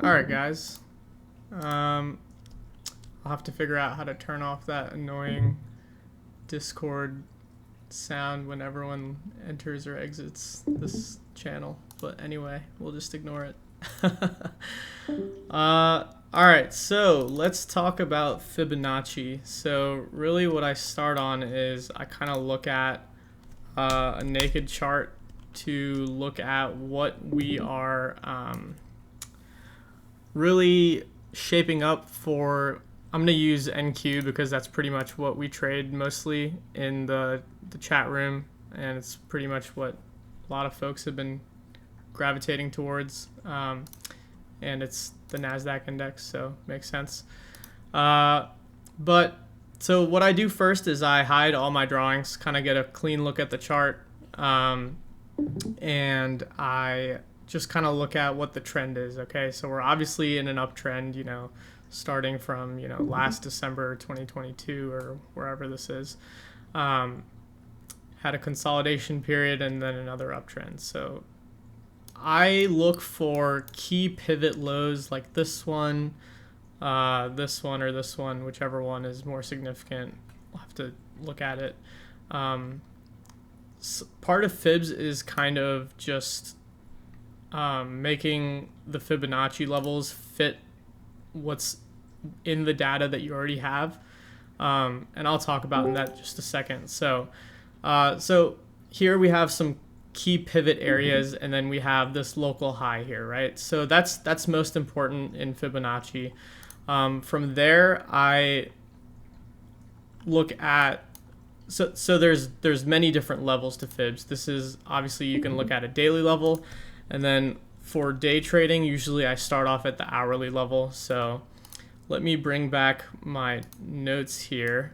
All right, guys. I'll have to figure out how to turn off that annoying Discord sound when everyone enters or exits this channel. But anyway, we'll just ignore it. All right, so let's talk about Fibonacci. So really what I start on is I kind of look at a naked chart to look at what we are really shaping up for. I'm going to use NQ because that's pretty much what we trade mostly in the chat room, and it's pretty much what a lot of folks have been gravitating towards, and it's the NASDAQ index, so makes sense. But so what I do first is I hide all my drawings, kind of get a clean look at the chart, and I just kind of look at what the trend is. Okay, so we're obviously in an uptrend, starting from last December 2022 or wherever this is. Had a consolidation period and then another uptrend. So I look for key pivot lows like this one, or this one, whichever one is more significant. We'll have to look at it. Part of Fibs is kind of just making the Fibonacci levels fit what's in the data that you already have, and I'll talk about that in just a second. So here we have some key pivot areas, and then we have this local high here, right? So that's most important in Fibonacci. From there, I look at so there's many different levels to Fibs. This is obviously, you can look at a daily level, and then for day trading, usually I start off at the hourly level. So let me bring back my notes here.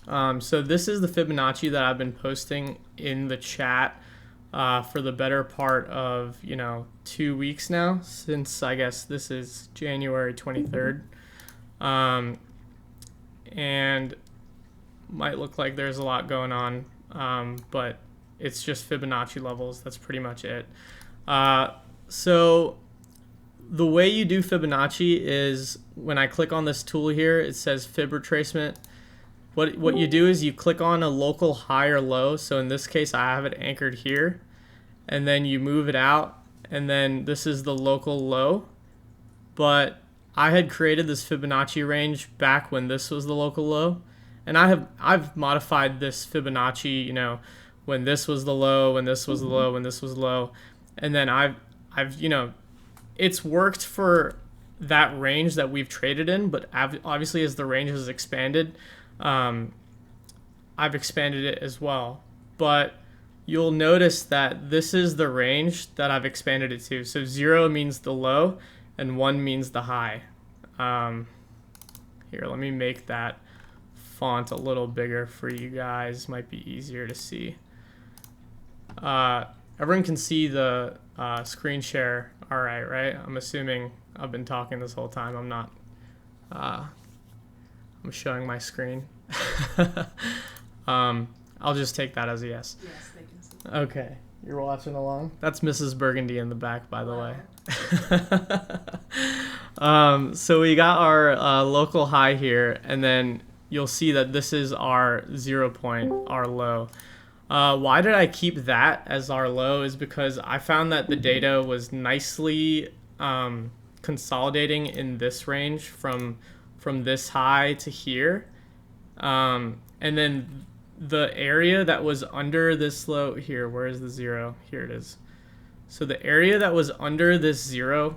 So this is the Fibonacci that I've been posting in the chat for the better part of 2 weeks now, since I guess this is January 23rd. And might look like there's a lot going on, but it's just Fibonacci levels. That's pretty much it. So the way you do Fibonacci is when I click on this tool here, it says Fib retracement. What you do is you click on a local high or low. So in this case, I have it anchored here, and then you move it out, and then this is the local low. But I had created this Fibonacci range back when this was the local low, and I've modified this Fibonacci, when this was the low, when this was the low, when this was low, and then I've it's worked for that range that we've traded in, but obviously as the range has expanded, I've expanded it as well. But you'll notice that this is the range that I've expanded it to. So 0 means the low and 1 means the high. Here, let me make that font a little bigger for you guys. Might be easier to see. Everyone can see the screen share all right? I'm assuming I've been talking this whole time. I'm not. I'm showing my screen. I'll just take that as a yes. Yes, they can see. Okay, you're watching along? That's Mrs. Burgundy in the back, by the way. So we got our local high here, and then you'll see that this is our 0 point, our low. Why did I keep that as our low is because I found that the data was nicely consolidating in this range from this high to here. And then the area that was under this low here, where is the 0? Here it is. So the area that was under this 0,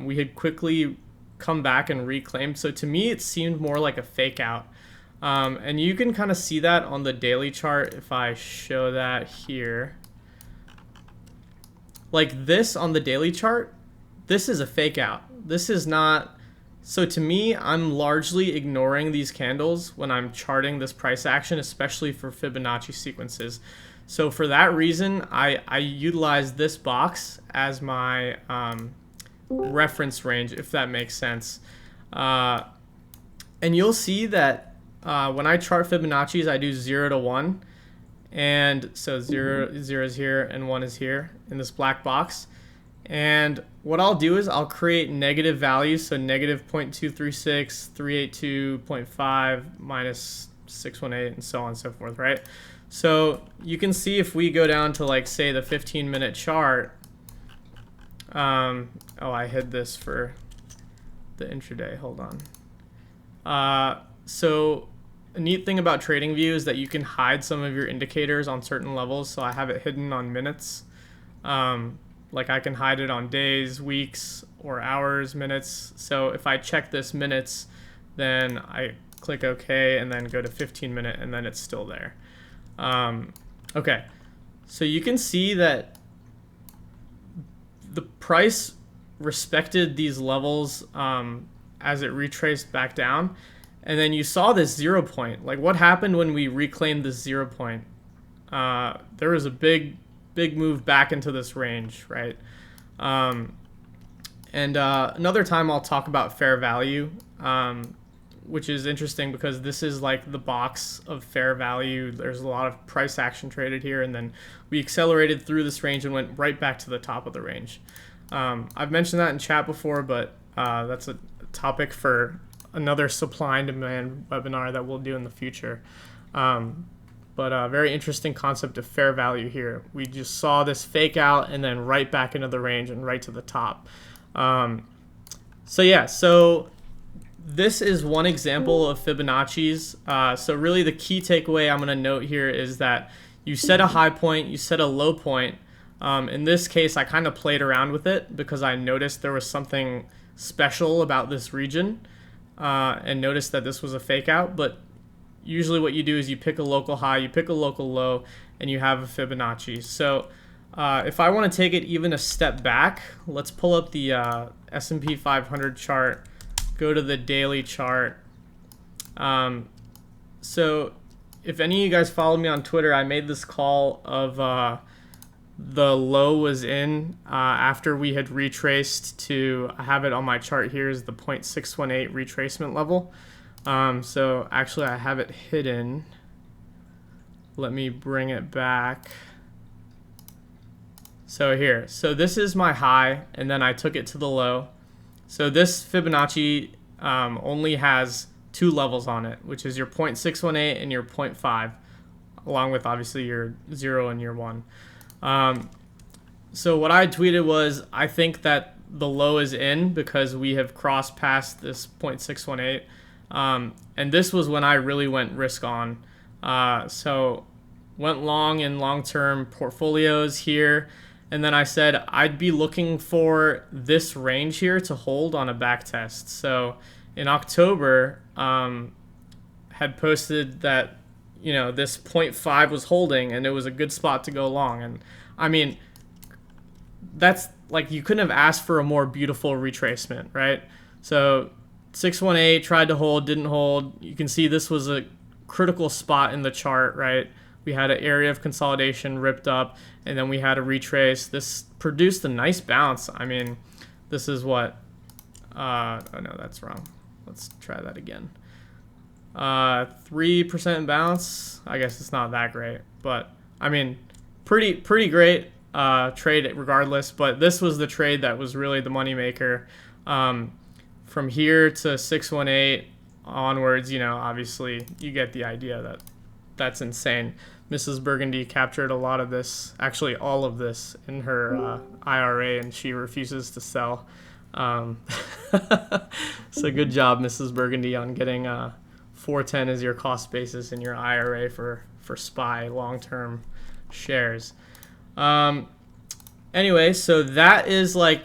we had quickly come back and reclaimed. So to me, it seemed more like a fake out. And you can kind of see that on the daily chart if I show that here. Like this on the daily chart, this is a fake out. This is not. So to me, I'm largely ignoring these candles when I'm charting this price action, especially for Fibonacci sequences. So for that reason, I utilize this box as my reference range, if that makes sense. And you'll see that when I chart Fibonacci's, I do 0 to 1. And so 0 is here and 1 is here in this black box. And what I'll do is I'll create negative values, so negative 0.236, 382.5, minus 618, and so on and so forth, right? So you can see if we go down to, like, say, the 15-minute chart. Oh, I hid this for the intraday. Hold on. So a neat thing about TradingView is that you can hide some of your indicators on certain levels. So I have it hidden on minutes. Like I can hide it on days, weeks, or hours, minutes. So if I check this minutes, then I click OK and then go to 15-minute, and then it's still there. Okay, so you can see that the price respected these levels as it retraced back down. And then you saw this 0 point. Like, what happened when we reclaimed this 0 point? There was a big move back into this range, right? Another time I'll talk about fair value, which is interesting because this is like the box of fair value. There's a lot of price action traded here, and then we accelerated through this range and went right back to the top of the range. I've mentioned that in chat before, but that's a topic for another supply and demand webinar that we'll do in the future. But a very interesting concept of fair value here. We just saw this fake out and then right back into the range and right to the top. So this is one example of Fibonacci's. So really the key takeaway I'm going to note here is that you set a high point, you set a low point. In this case, I kind of played around with it because I noticed there was something special about this region and noticed that this was a fake out. But usually what you do is you pick a local high, you pick a local low, and you have a Fibonacci. So if I want to take it even a step back, let's pull up the S&P 500 chart, go to the daily chart. So if any of you guys follow me on Twitter, I made this call of the low was in after we had retraced to, I have it on my chart here, is the 0.618 retracement level. So actually I have it hidden. Let me bring it back. So here, so this is my high, and then I took it to the low. So this Fibonacci only has two levels on it, which is your 0.618 and your 0.5, along with obviously your 0 and your 1. So what I tweeted was, I think that the low is in because we have crossed past this 0.618. And this was when I really went risk on. So went long in long-term portfolios here. And then I said I'd be looking for this range here to hold on a back test. So in October, had posted that, you know, this 0.5 was holding and it was a good spot to go long. And I mean, that's like, you couldn't have asked for a more beautiful retracement, right? So 618 tried to hold, didn't hold. You can see this was a critical spot in the chart, right? We had an area of consolidation ripped up, and then we had a retrace. This produced a nice bounce. I mean, this is what, oh no, that's wrong. Let's try that again. 3% bounce. I guess it's not that great, but I mean, pretty great trade regardless. But this was the trade that was really the moneymaker. From here to 618 onwards, you know, obviously you get the idea that that's insane. Mrs. Burgundy captured a lot of this, actually all of this, in her IRA, and she refuses to sell. So good job, Mrs. Burgundy, on getting 410 as your cost basis in your IRA for SPY long-term shares. Anyway, so that is like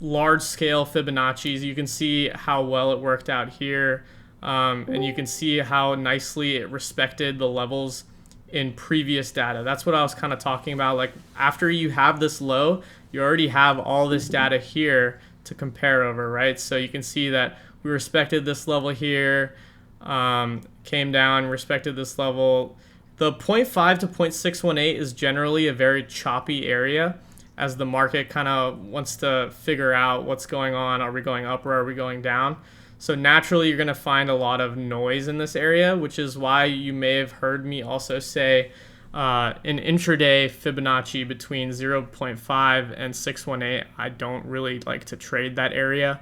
large-scale Fibonacci's. You can see how well it worked out here, and you can see how nicely it respected the levels in previous data. That's what I was kind of talking about. Like, after you have this low, you already have all this data here to compare over, right? So you can see that we respected this level here, came down, respected this level. The 0.5 to 0.618 is generally a very choppy area, as the market kind of wants to figure out what's going on. Are we going up or are we going down? So naturally, you're going to find a lot of noise in this area, which is why you may have heard me also say in intraday Fibonacci between 0.5 and 618, I don't really like to trade that area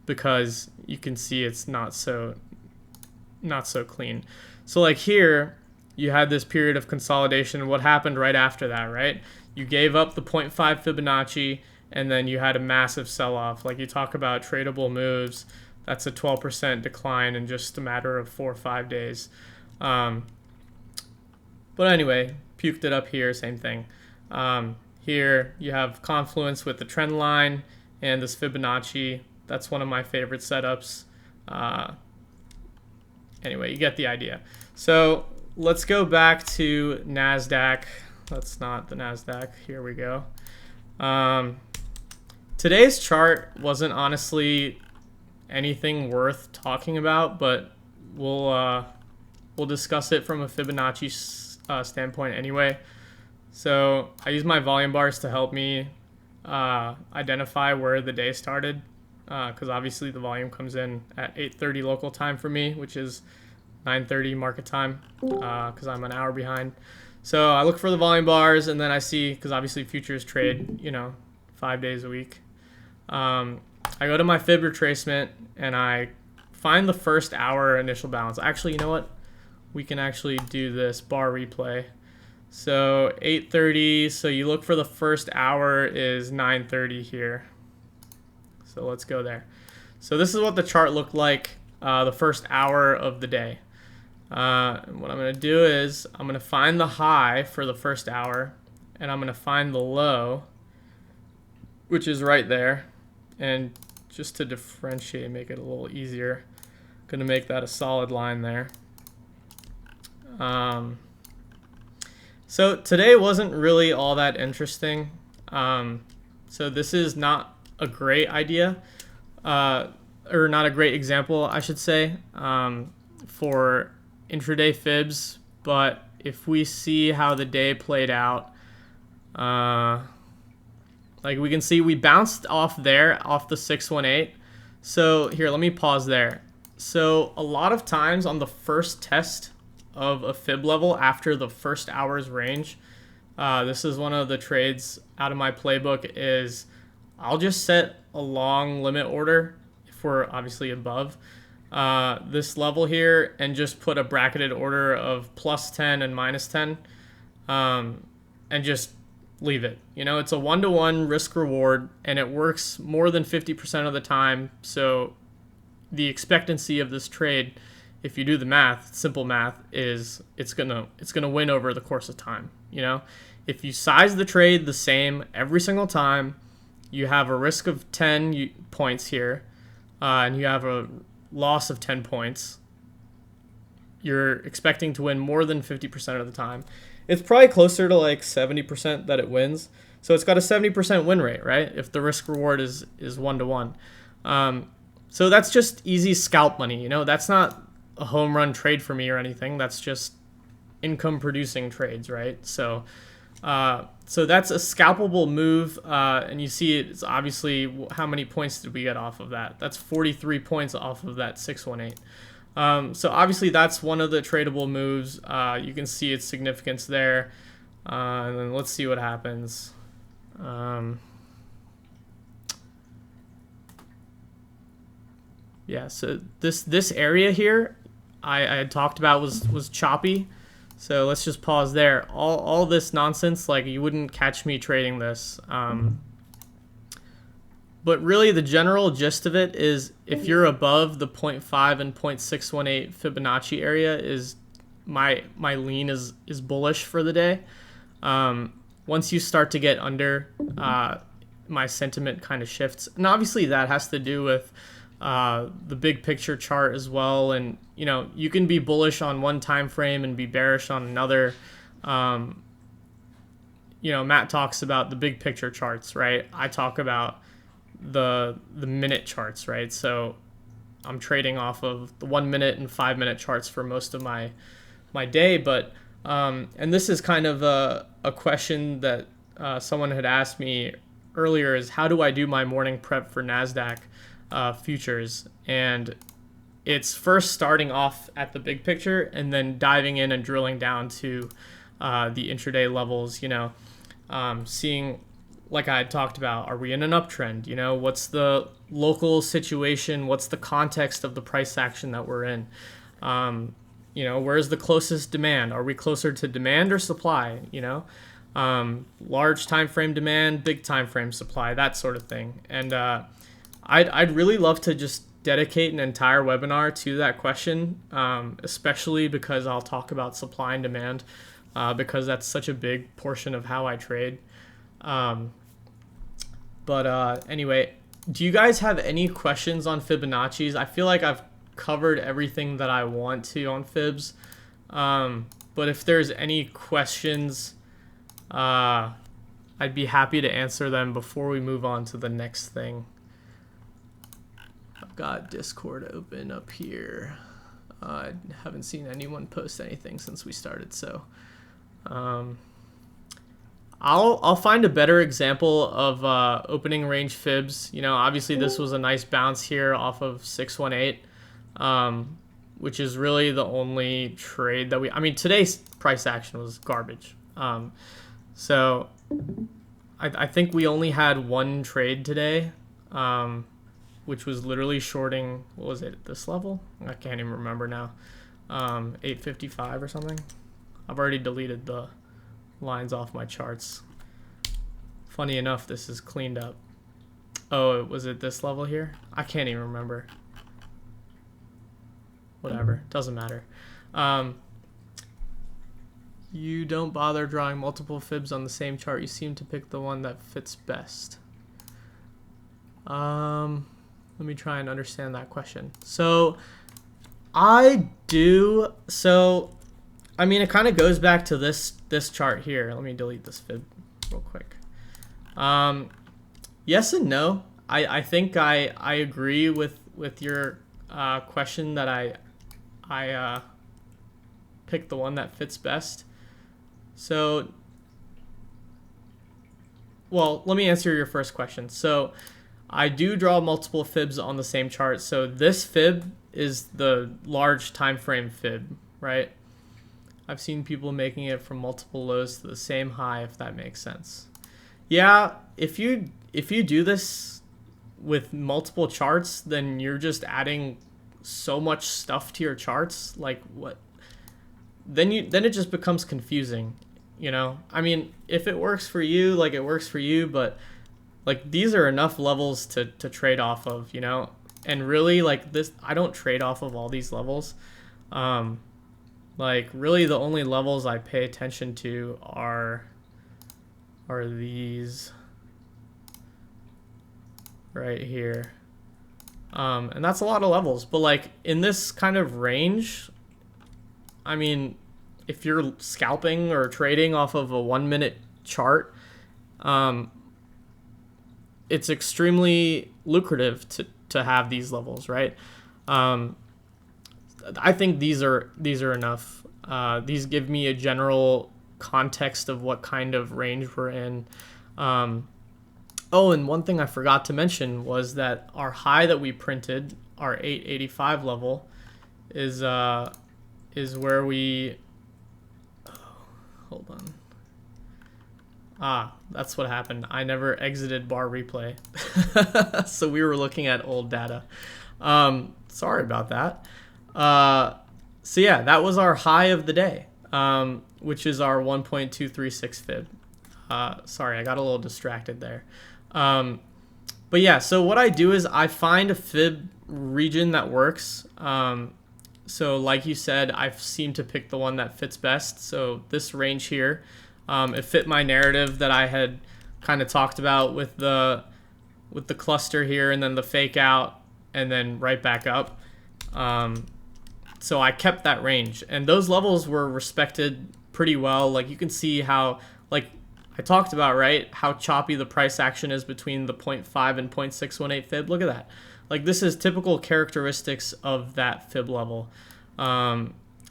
because you can see it's not so clean. So like here, you had this period of consolidation. What happened right after that, right? You gave up the 0.5 Fibonacci, and then you had a massive sell-off. Like you talk about tradable moves, that's a 12% decline in just a matter of 4 or 5 days. But anyway, puked it up here, same thing. Here you have confluence with the trend line and this Fibonacci. That's one of my favorite setups. Anyway, you get the idea. So let's go back to NASDAQ. That's not the NASDAQ. Here we go. Today's chart wasn't honestly anything worth talking about, but we'll discuss it from a Fibonacci standpoint anyway. So I use my volume bars to help me identify where the day started, because obviously the volume comes in at 8:30 local time for me, which is 9:30 market time, because I'm an hour behind. So I look for the volume bars, and then I see, because obviously futures trade, 5 days a week. I go to my fib retracement, and I find the first hour initial balance. Actually, you know what? We can actually do this bar replay. So 8:30, so you look for the first hour is 9:30 here. So let's go there. So this is what the chart looked like the first hour of the day. And what I'm going to do is I'm going to find the high for the first hour, and I'm going to find the low, which is right there. And just to differentiate, make it a little easier, I'm going to make that a solid line there. So today wasn't really all that interesting. So this is not a great idea, or not a great example, I should say, for intraday fibs. But if we see how the day played out, like we can see we bounced off there, off the 618. So here, let me pause there. So a lot of times on the first test of a fib level after the first hour's range, this is one of the trades out of my playbook, is I'll just set a long limit order if we're obviously above this level here, and just put a bracketed order of +10 and -10, and just leave it. It's a 1-to-1 risk reward, and it works more than 50% of the time. So the expectancy of this trade, if you do the math, simple math, is it's gonna win over the course of time. If you size the trade the same every single time, you have a risk of 10 points here, and you have a loss of 10 points. You're expecting to win more than 50% of the time. It's probably closer to like 70% that it wins. So it's got a 70% win rate, right? If the risk reward is 1-to-1. So that's just easy scalp money. That's not a home run trade for me or anything. That's just income producing trades, right? So that's a scalpable move, and you see it's obviously how many points did we get off of that? That's 43 points off of that 618. So obviously that's one of the tradable moves. You can see its significance there, and then let's see what happens. Yeah, so this area here I had talked about was choppy. So let's just pause there. All this nonsense, like, you wouldn't catch me trading this. But really the general gist of it is, if you're above the 0.5 and 0.618 Fibonacci area, is my lean is bullish for the day. Once you start to get under, my sentiment kind of shifts. And obviously that has to do with the big picture chart as well. And you can be bullish on one time frame and be bearish on another. Matt talks about the big picture charts, right? I talk about the minute charts, right? So I'm trading off of the 1 minute and 5 minute charts for most of my day. But and this is kind of a question that someone had asked me earlier, is how do I do my morning prep for NASDAQ futures? And it's first starting off at the big picture and then diving in and drilling down to the intraday levels, seeing, like I had talked about, are we in an uptrend? What's the local situation? What's the context of the price action that we're in? Where's the closest demand? Are we closer to demand or supply? Large time frame demand, big time frame supply, that sort of thing. And I'd really love to just dedicate an entire webinar to that question, especially because I'll talk about supply and demand, because that's such a big portion of how I trade. Anyway, do you guys have any questions on Fibonacci's? I feel like I've covered everything that I want to on Fibs. But if there's any questions, I'd be happy to answer them before we move on to the next thing. I've got Discord open up here. I haven't seen anyone post anything since we started, so I'll find a better example of opening range fibs. Obviously this was a nice bounce here off of 618, which is really the only trade that today's price action was garbage. So I think we only had one trade today, which was literally shorting, what was it, at this level? I can't even remember now. 855 or something. I've already deleted the lines off my charts. Funny enough, this is cleaned up. Oh, was it this level here? I can't even remember. Whatever, doesn't matter. You don't bother drawing multiple fibs on the same chart. You seem to pick the one that fits best. Let me try and understand that question. So I do. So it kind of goes back to this chart here. Let me delete this fib real quick. Yes and no. I think I agree with your question that I picked the one that fits best. So, well, let me answer your first question. So I do draw multiple fibs on the same chart. So this fib is the large time frame fib, right? I've seen people making it from multiple lows to the same high, if that makes sense. Yeah, if you do this with multiple charts, then you're just adding so much stuff to your charts. Like what? Then it just becomes confusing, if it works for you, like it works for you, but like these are enough levels to trade off of, and really like this, I don't trade off of all these levels. Like really the only levels I pay attention to are these right here. And that's a lot of levels, but like in this kind of range, if you're scalping or trading off of a 1 minute chart, it's extremely lucrative to have these levels, right? I think these are enough. These give me a general context of what kind of range we're in. Oh, and one thing I forgot to mention was that our high that we printed, our 885 level, is where we. Hold on. That's what happened. I never exited bar replay. So we were looking at old data. Sorry about that. So yeah, that was our high of the day, which is our 1.236 fib. Sorry, I got a little distracted there. But yeah, so what I do is I find a fib region that works. So like you said, I seem to pick the one that fits best. So this range here, it fit my narrative that I had kind of talked about with the cluster here and then the fake out and then right back up. So I kept that range and those levels were respected pretty well. Like you can see how, like I talked about, right, how choppy the price action is between the 0.5 and 0.618 fib. Look at that. Like this is typical characteristics of that fib level.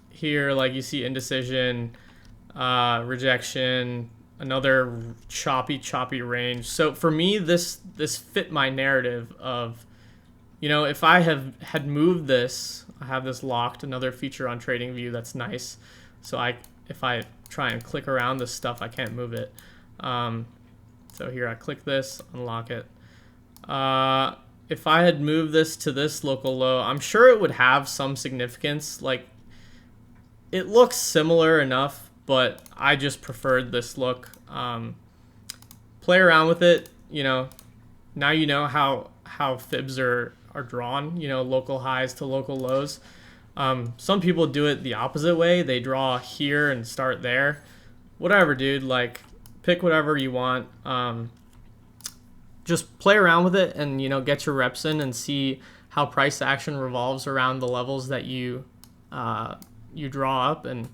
Here, like you see indecision, rejection, another choppy range. So for me, this fit my narrative of, if I had moved this, I have this locked, another feature on TradingView that's nice. So if I try and click around this stuff, I can't move it. So here I click this, unlock it. If I had moved this to this local low, I'm sure it would have some significance. Like, it looks similar enough, but I just preferred this look. Play around with it, you know. Now you know how fibs are drawn, you know, local highs to local lows. Some people do it the opposite way. They draw here and start there. Whatever, dude. Like, pick whatever you want. Just play around with it and, you know, get your reps in and see how price action revolves around the levels that you draw up, and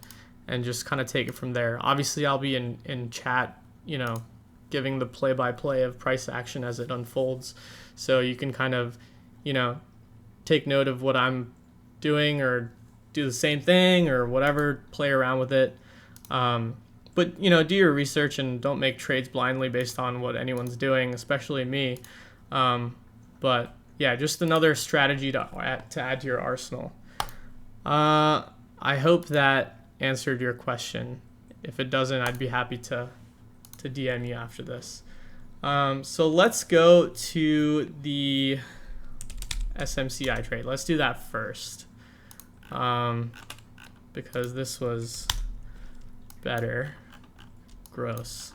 just kind of take it from there. Obviously, I'll be in chat, you know, giving the play-by-play of price action as it unfolds. So you can kind of, you know, take note of what I'm doing or do the same thing or whatever, play around with it. But, you know, do your research and don't make trades blindly based on what anyone's doing, especially me. But, yeah, just another strategy to add to your arsenal. I hope that answered your question. If it doesn't, I'd be happy to DM you after this. So let's go to the SMCI trade. Let's do that first, because this was better. Gross.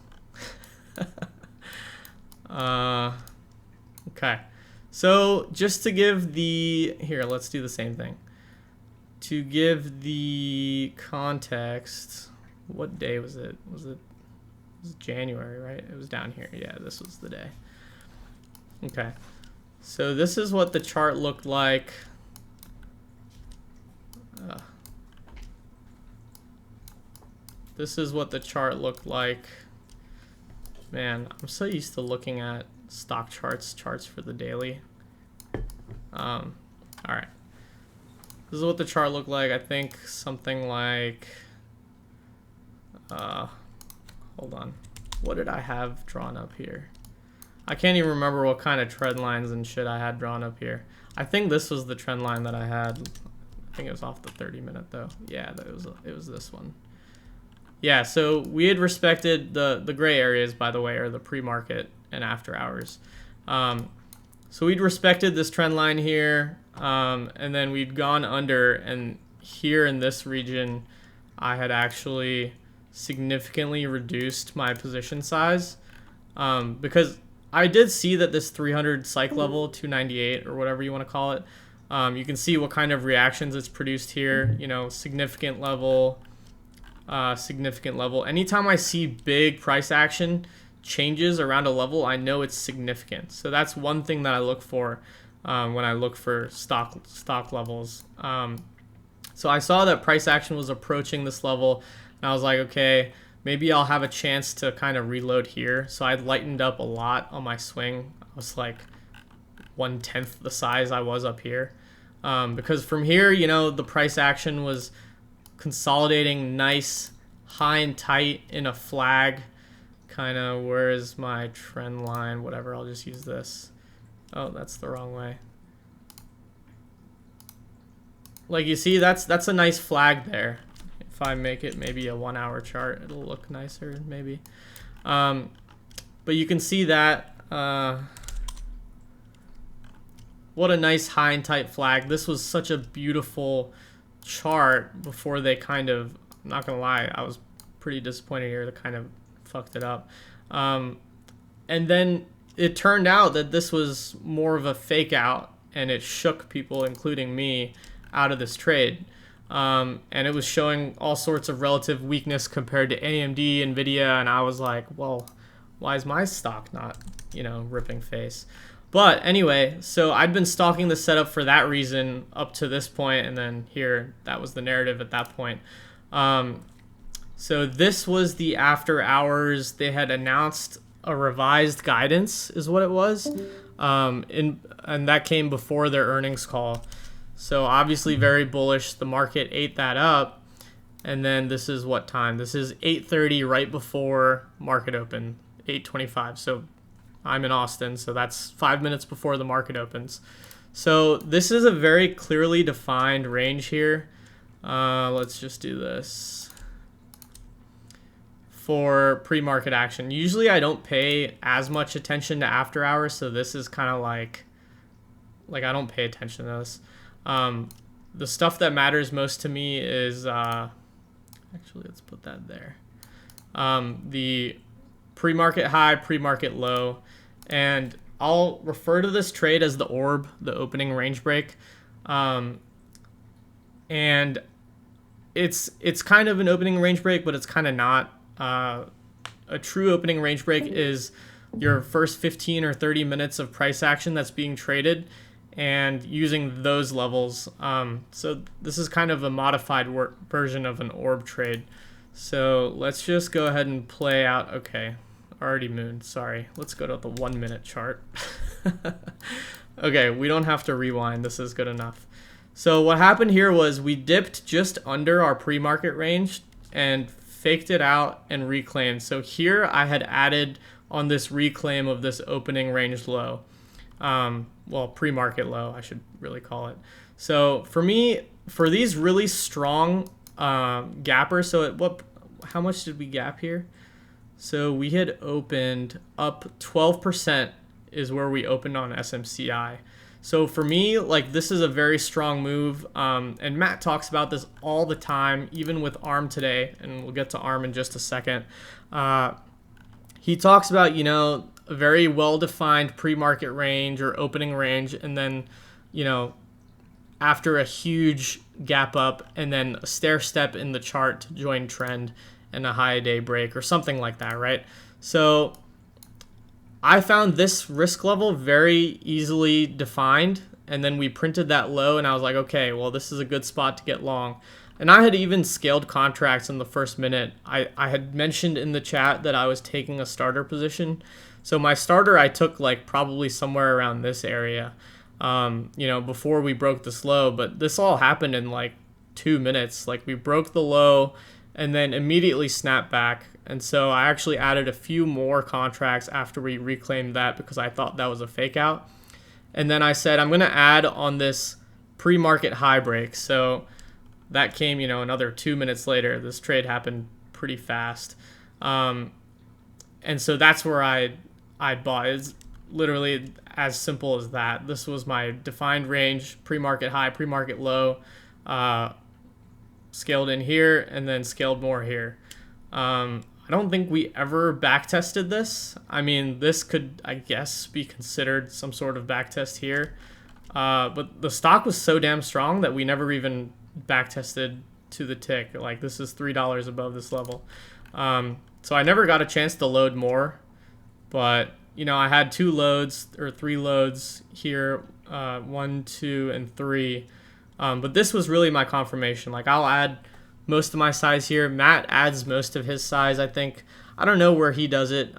Okay, so just to give the, here, let's do the same thing. To give the context, what day was it? It was January, right? It was down here. Yeah, this was the day. Okay, so this is what the chart looked like. This is what the chart looked like. Man, I'm so used to looking at stock charts for the daily. All right. This is what the chart looked like. I think something like, hold on. What did I have drawn up here? I can't even remember what kind of trend lines and shit I had drawn up here. I think this was the trend line that I had. I think it was off the 30-minute though. Yeah, it was this one. Yeah, so we had respected the gray areas, by the way, are the pre-market and after hours. So we'd respected this trend line here, and then we'd gone under, and here in this region, I had actually significantly reduced my position size, because I did see that this 300 psych level, 298 or whatever you want to call it, you can see what kind of reactions it's produced here, you know, significant level. Anytime I see big price action changes around a level, I know it's significant. So that's one thing that I look for when I look for stock levels. So I saw that price action was approaching this level, and I was like, okay, maybe I'll have a chance to kind of reload here. So I lightened up a lot on my swing. I was like 1/10 the size I was up here, because from here, you know, the price action was consolidating nice high and tight in a flag, kind of. Where is my trend line? Whatever, I'll just use this. Oh, that's the wrong way. Like, you see, that's a nice flag there. If I make it maybe a 1 hour chart, it'll look nicer maybe. But you can see that what a nice high and tight flag. This was such a beautiful chart before they kind of, I'm not gonna lie, I was pretty disappointed here. They kind of fucked it up, and then it turned out that this was more of a fake out, and it shook people, including me, out of this trade, and it was showing all sorts of relative weakness compared to AMD, Nvidia, and I was like, well, why is my stock not, you know, ripping face? But anyway, so I'd been stalking the setup for that reason up to this point, and then here, that was the narrative at that point. So this was the after hours. They had announced a revised guidance, is what it was, and that came before their earnings call. So obviously very bullish. The market ate that up, and then this is what time? This is 8:30, right before market open, 8:25. So I'm in Austin, so that's 5 minutes before the market opens. So this is a very clearly defined range here. Let's just do this. for pre-market action. Usually I don't pay as much attention to after hours, so this is kind of like I don't pay attention to this. The stuff that matters most to me is actually, let's put that there. The pre-market high, pre-market low, and I'll refer to this trade as the orb, the opening range break. And it's kind of an opening range break, but it's kind of not. A true opening range break is your first 15 or 30 minutes of price action that's being traded and using those levels. So this is kind of a modified version of an orb trade. So let's just go ahead and play out. Okay, already mooned. Sorry. Let's go to the 1 minute chart. Okay, we don't have to rewind. This is good enough. So what happened here was we dipped just under our pre-market range and faked it out and reclaimed. So here I had added on this reclaim of this opening range low. Well, pre-market low, I should really call it. So for me, for these really strong gappers, so how much did we gap here? So we had opened up 12% is where we opened on SMCI. So for me, like, this is a very strong move, and Matt talks about this all the time, even with ARM today, and we'll get to ARM in just a second. He talks about, you know, a very well-defined pre-market range or opening range, and then, you know, after a huge gap up, and then a stair step in the chart to join trend and a high day break or something like that, right? So I found this risk level very easily defined, and then we printed that low, and I was like, okay, well, this is a good spot to get long. And I had even scaled contracts in the first minute. I had mentioned in the chat that I was taking a starter position. So my starter I took like probably somewhere around this area, you know, before we broke this low. But this all happened in like 2 minutes. Like, we broke the low and then immediately snapped back. And so I actually added a few more contracts after we reclaimed that because I thought that was a fake out. And then I said, I'm going to add on this pre-market high break. So that came, you know, another 2 minutes later. This trade happened pretty fast. And so that's where I bought. It's literally as simple as that. This was my defined range, pre-market high, pre-market low, scaled in here, and then scaled more here. I don't think we ever backtested this. I mean, this could, I guess, be considered some sort of backtest here. But the stock was so damn strong that we never even backtested to the tick. Like, this is $3 above this level. So I never got a chance to load more. But, you know, I had 2 loads or 3 loads here, 1, 2, and 3. But this was really my confirmation. Like, I'll add most of my size here. Matt adds most of his size, I think. I don't know where he does it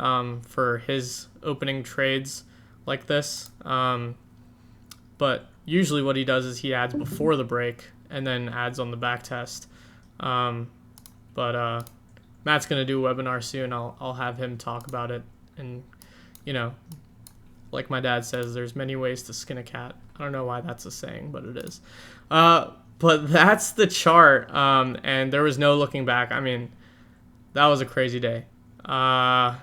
for his opening trades like this. But usually what he does is he adds before the break and then adds on the back test. But Matt's going to do a webinar soon. I'll have him talk about it. And, you know, like my dad says, there's many ways to skin a cat. I don't know why that's a saying, but it is. But that's the chart, and there was no looking back. I mean, that was a crazy day. Let's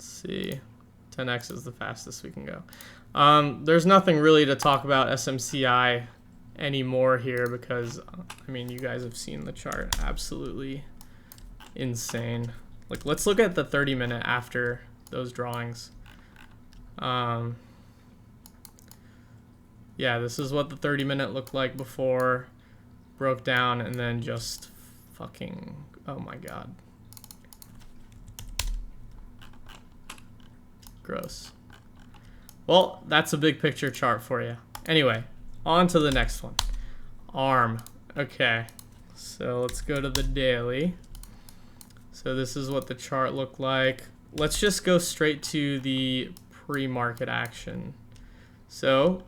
see. 10x is the fastest we can go. There's nothing really to talk about SMCI anymore here because, I mean, you guys have seen the chart. Absolutely insane. Like, let's look at the 30-minute after those drawings. Yeah, this is what the 30-minute looked like before, broke down, and then just fucking, oh my god. Gross. Well, that's a big picture chart for you. Anyway, on to the next one. ARM. Okay, so let's go to the daily. So this is what the chart looked like. Let's just go straight to the pre-market action. So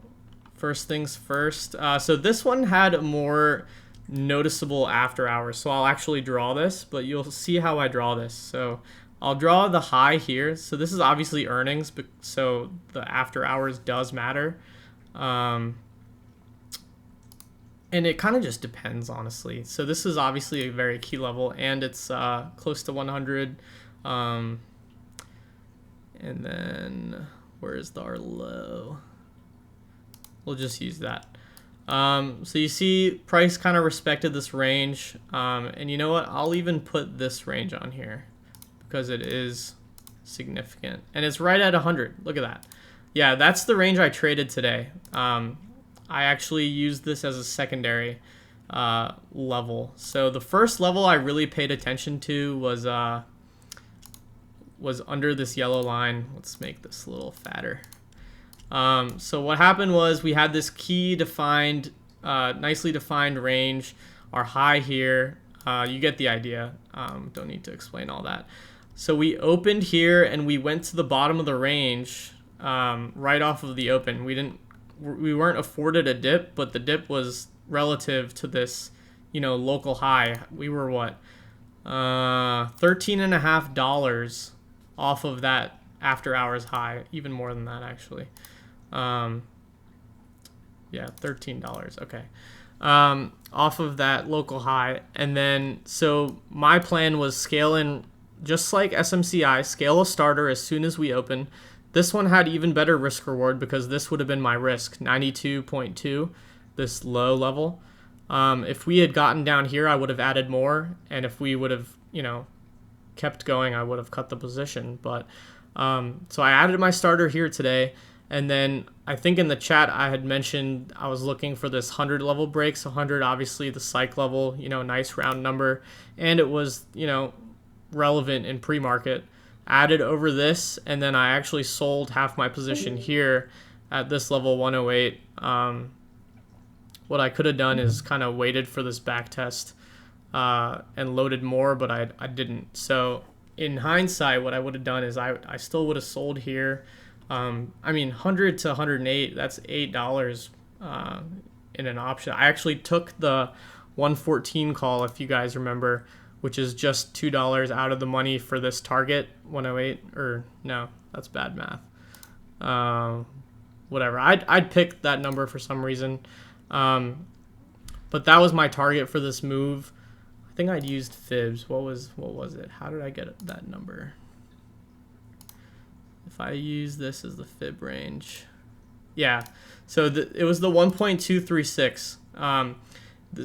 first things first. So this one had a more noticeable after hours. So I'll actually draw this, but you'll see how I draw this. So I'll draw the high here. So this is obviously earnings, but so the after hours does matter. And it kind of just depends, honestly. So this is obviously a very key level, and it's close to 100. And then where is our low? We'll just use that. So you see price kind of respected this range. And you know what? I'll even put this range on here because it is significant. And it's right at 100. Look at that. Yeah, that's the range I traded today. I actually used this as a secondary level. So the first level I really paid attention to was under this yellow line. Let's make this a little fatter. So what happened was we had this key defined, nicely defined range, our high here. You get the idea. Don't need to explain all that. So we opened here and we went to the bottom of the range right off of the open. We weren't afforded a dip, but the dip was relative to this, local high. We were what? $13.50 off of that after hours high, even more than that actually. Yeah, $13. Okay. Off of that local high. And then, so my plan was scale in just like SMCI, scale a starter as soon as we open. This one had even better risk reward because this would have been my risk, 92.2, this low level. If we had gotten down here, I would have added more. And if we would have, kept going, I would have cut the position. But so I added my starter here today. And then I think in the chat I had mentioned I was looking for this 100 level breaks. 100, obviously the psych level, nice round number. And it was, relevant in pre-market. Added over this, and then I actually sold half my position here at this level 108. What I could have done is kind of waited for this back test and loaded more, but I didn't. So in hindsight, what I would have done is I still would have sold here. 100 to 108, that's $8 in an option. I actually took the 114 call, if you guys remember, which is just $2 out of the money for this target, 108, or no, that's bad math. Whatever, I'd pick that number for some reason. But that was my target for this move. I think I'd used fibs. What was it? How did I get that number? If I use this as the fib range. Yeah, so it was the 1.236.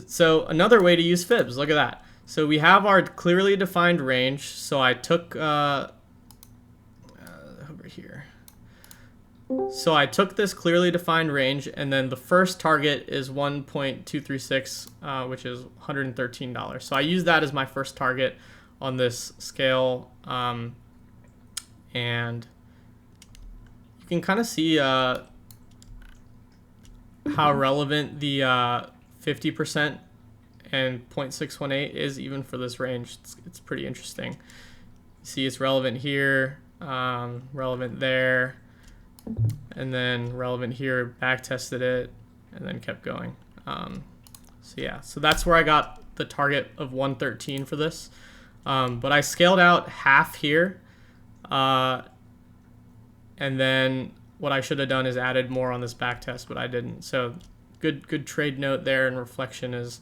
So another way to use fibs, look at that. So we have our clearly defined range. So I took over here. So I took this clearly defined range, and then the first target is 1.236, which is $113. So I use that as my first target on this scale, and you can kind of see how relevant the 50% and 0.618 is even for this range. It's pretty interesting. You see it's relevant here, relevant there, and then relevant here, back tested it, and then kept going. So yeah, so that's where I got the target of 113 for this. But I scaled out half here, and then what I should have done is added more on this back test, but I didn't. So good trade note there, and reflection is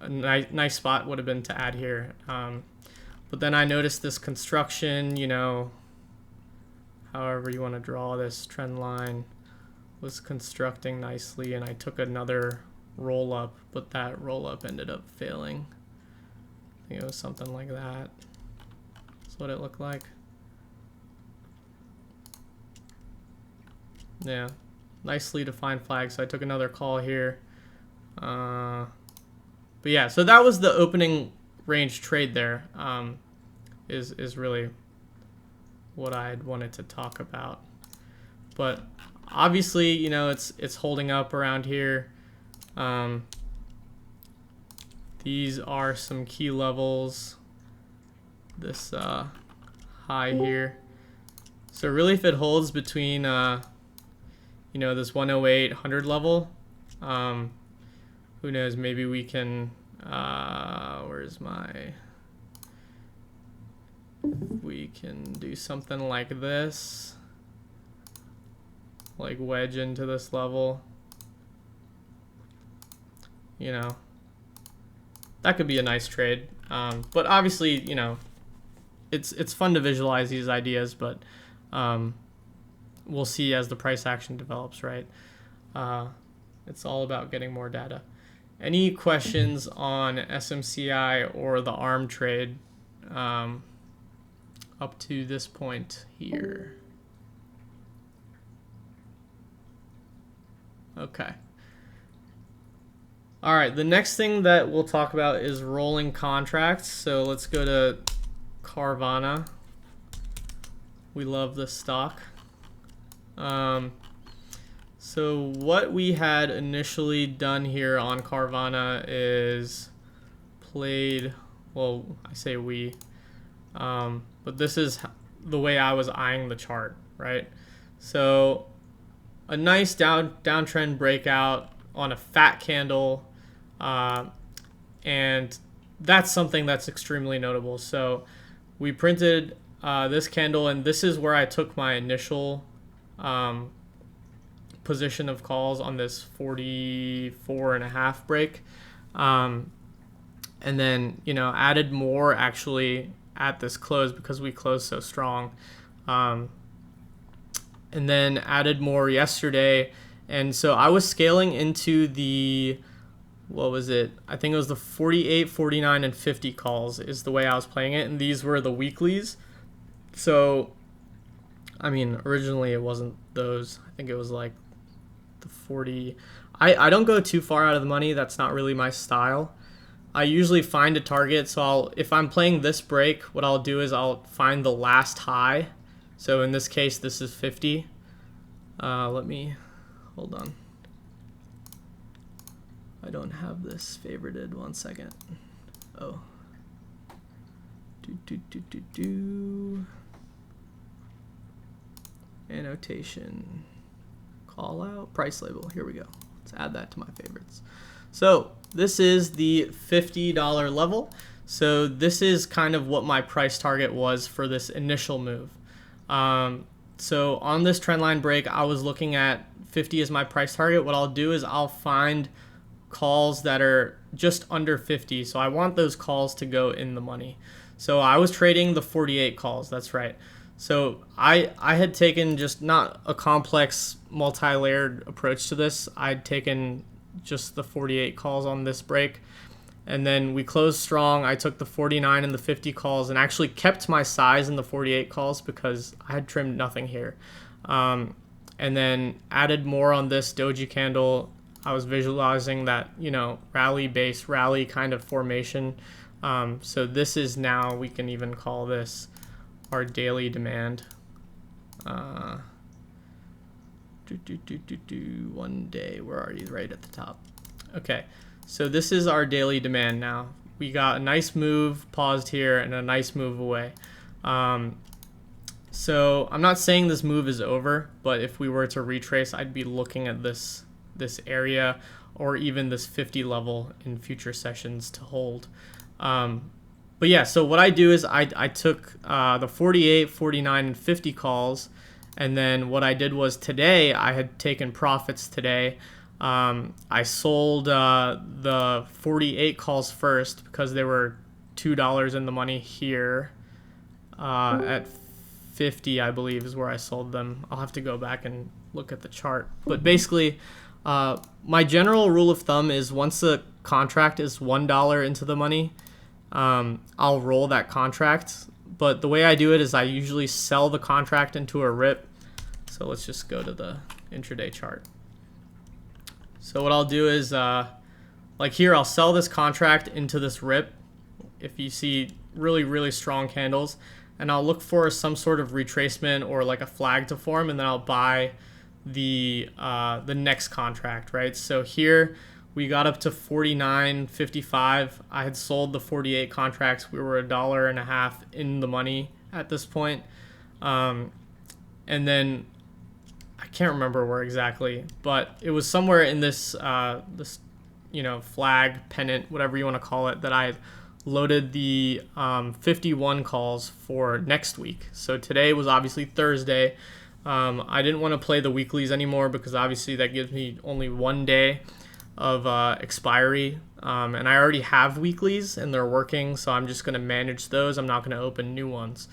a nice spot would have been to add here. But then I noticed this construction, however you want to draw this trend line, was constructing nicely, and I took another roll up, but that roll up ended up failing. I think it was something like that. That's what it looked like. Yeah, nicely defined flag. So I took another call here. But yeah, so that was the opening range trade there. Is really what I wanted to talk about. But obviously, it's holding up around here. These are some key levels. This high here. So really, if it holds between this 108 100 level, who knows, maybe we can we can do something like this, like wedge into this level. you know, that could be a nice trade. But obviously, you know, it's fun to visualize these ideas, but we'll see as the price action develops, right? It's all about getting more data. Any questions on SMCI or the ARM trade up to this point here? Okay. All right, the next thing that we'll talk about is rolling contracts. So let's go to Carvana. We love this stock. So what we had initially done here on Carvana is played, well, I say we, but this is the way I was eyeing the chart, right? So a nice downtrend breakout on a fat candle, and that's something that's extremely notable. So we printed this candle, and this is where I took my initial position of calls on this 44.5 break, and then, you know, added more actually at this close because we closed so strong, and then added more yesterday. And so I was scaling into the, what was it? I think it was the 48, 49, and 50 calls is the way I was playing it. And these were the weeklies. So, I mean, originally it wasn't those. I think it was like the 40. I don't go too far out of the money. That's not really my style. I usually find a target. So if I'm playing this break, what I'll do is I'll find the last high. So in this case, this is 50. Let me, hold on. I don't have this favorited. 1 second. Oh. Annotation. Call out. Price label. Here we go. Let's add that to my favorites. So this is the $50 level. So this is kind of what my price target was for this initial move. So on this trendline break, I was looking at 50 as my price target. What I'll do is I'll find calls that are just under 50. So I want those calls to go in the money. So I was trading the 48 calls. That's right. So I had taken just not a complex multi-layered approach to this. I'd taken just the 48 calls on this break. And then we closed strong. I took the 49 and the 50 calls and actually kept my size in the 48 calls because I had trimmed nothing here. And then added more on this doji candle. I was visualizing that, you know, rally kind of formation. So this is now, we can even call this our daily demand. 1 day, we're already right at the top. Okay, so this is our daily demand now. We got a nice move, paused here, and a nice move away. So I'm not saying this move is over, but if we were to retrace, I'd be looking at this area or even this 50 level in future sessions to hold. But yeah, so what I do is I took the 48, 49, and 50 calls, and then what I did was today, I had taken profits today. I sold the 48 calls first because they were $2 in the money here at 50, I believe, is where I sold them. I'll have to go back and look at the chart. But basically, my general rule of thumb is once the contract is $1 into the money, I'll roll that contract. But the way I do it is I usually sell the contract into a rip. So let's just go to the intraday chart. So what I'll do is, like here, I'll sell this contract into this rip if you see really, really strong candles. And I'll look for some sort of retracement or like a flag to form, and then I'll buy the next contract, right? So here we got up to 49.55. I had sold the 48 contracts. We were $1.50 in the money at this point. And then I can't remember where exactly, but it was somewhere in this this flag, pennant, whatever you want to call it, that I loaded the 51 calls for next week. So today was obviously Thursday. I didn't want to play the weeklies anymore because obviously that gives me only 1 day. expiry, and I already have weeklies and they're working, so I'm just going to manage those. I'm not going to open new ones.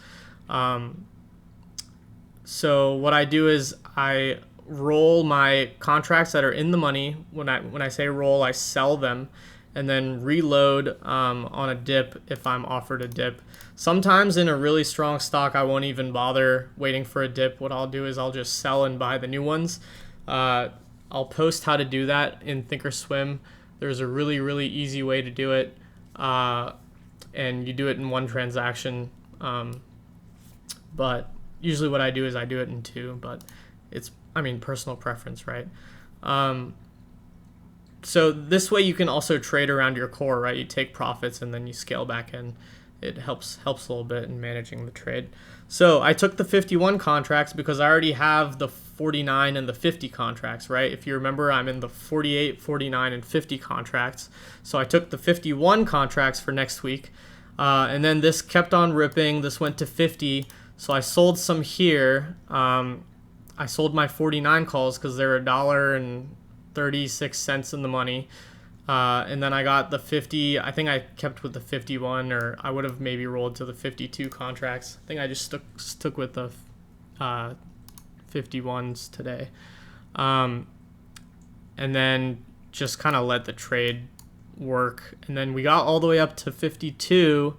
So what I do is I roll my contracts that are in the money. When I say roll, I sell them and then reload on a dip if I'm offered a dip. Sometimes in a really strong stock, I won't even bother waiting for a dip. What I'll do is I'll just sell and buy the new ones. I'll post how to do that in Thinkorswim. There's a really, really easy way to do it, and you do it in one transaction. But usually what I do is I do it in two, but it's, personal preference, right? So this way you can also trade around your core, right? You take profits and then you scale back in. It helps a little bit in managing the trade. So I took the 51 contracts because I already have the 49 and the 50 contracts, right? If you remember, I'm in the 48, 49, and 50 contracts. So I took the 51 contracts for next week. And then this kept on ripping. This went to 50. So I sold some here. I sold my 49 calls because they're $1.36 in the money. And then I got the 50. I think I kept with the 51, or I would have maybe rolled to the 52 contracts. I think I just stuck with the 51s today. And then just kind of let the trade work. And then we got all the way up to 52.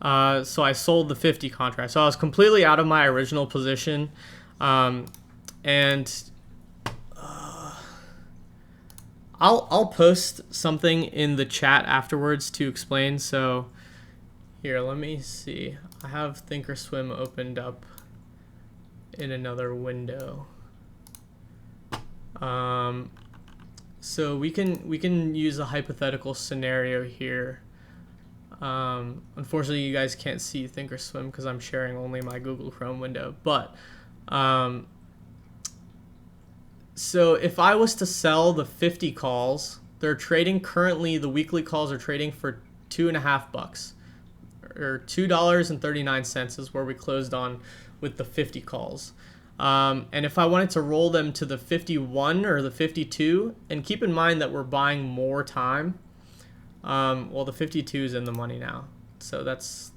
So I sold the 50 contract. So I was completely out of my original position. I'll post something in the chat afterwards to explain. So here, let me see. I have Thinkorswim opened up in another window. So we can use a hypothetical scenario here. Unfortunately, you guys can't see Thinkorswim because I'm sharing only my Google Chrome window. But so if I was to sell the 50 calls, they're trading currently, the weekly calls are trading for $2.50, or $2.39 is where we closed on with the 50 calls. And if I wanted to roll them to the 51 or the 52, and keep in mind that we're buying more time, well, the 52 is in the money now. So that's,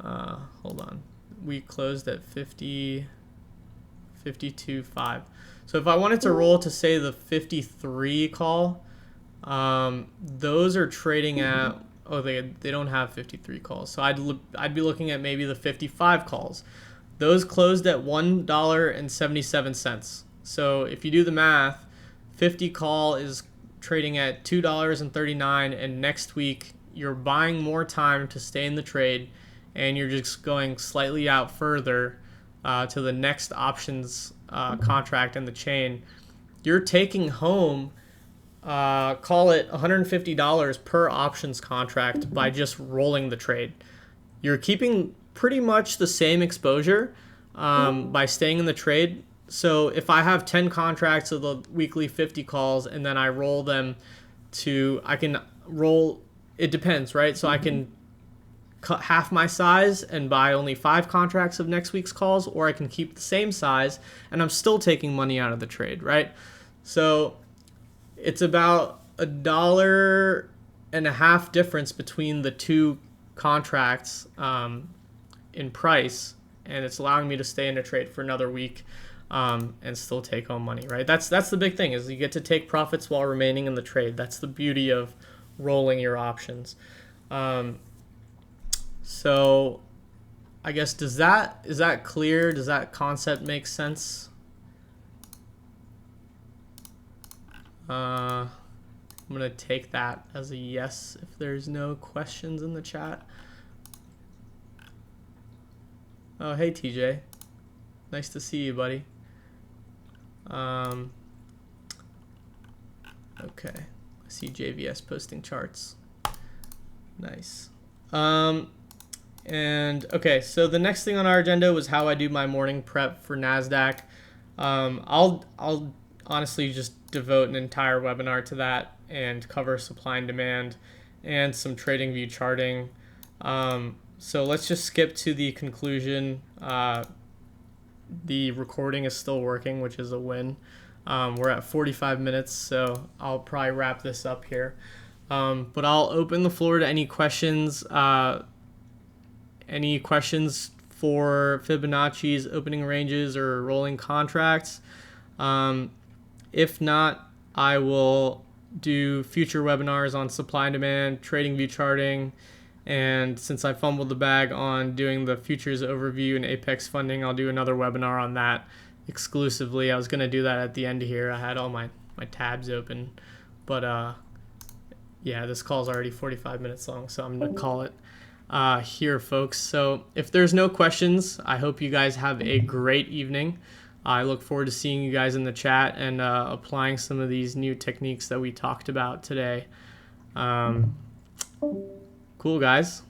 hold on. We closed at 52.5. So if I wanted to roll to, say, the 53 call, those are trading at, they don't have 53 calls. So I'd be looking at maybe the 55 calls. Those closed at $1.77. So if you do the math, 50 call is trading at $2.39, and next week you're buying more time to stay in the trade, and you're just going slightly out further to the next options contract in the chain. You're taking home, call it $150 per options contract by just rolling the trade. You're keeping pretty much the same exposure by staying in the trade. So if I have 10 contracts of the weekly 50 calls and then I roll them to, I can roll, it depends, right? So I can cut half my size and buy only 5 contracts of next week's calls, or I can keep the same size and I'm still taking money out of the trade, right? So it's about $1.50 difference between the two contracts in price, and it's allowing me to stay in a trade for another week and still take home money, right? That's the big thing, is you get to take profits while remaining in the trade. That's the beauty of rolling your options. So I guess, is that clear? Does that concept make sense? I'm gonna take that as a yes if there's no questions in the chat. Oh, hey TJ, nice to see you, buddy. Okay, I see JVS posting charts. Nice. And okay, so the next thing on our agenda was how I do my morning prep for NASDAQ. I'll honestly just devote an entire webinar to that and cover supply and demand and some TradingView charting. So let's just skip to the conclusion. The recording is still working, which is a win. We're at 45 minutes, so I'll probably wrap this up here. But I'll open the floor to any questions. Any questions for Fibonacci's opening ranges or rolling contracts? If not, I will do future webinars on supply and demand, trading view charting, and since I fumbled the bag on doing the futures overview and Apex funding, I'll do another webinar on that exclusively. I was going to do that at the end here. I had all my tabs open, but yeah, this call's already 45 minutes long, so I'm going to call it here, folks. So if there's no questions, I hope you guys have a great evening. I look forward to seeing you guys in the chat and applying some of these new techniques that we talked about today. Cool, guys.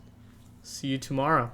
See you tomorrow.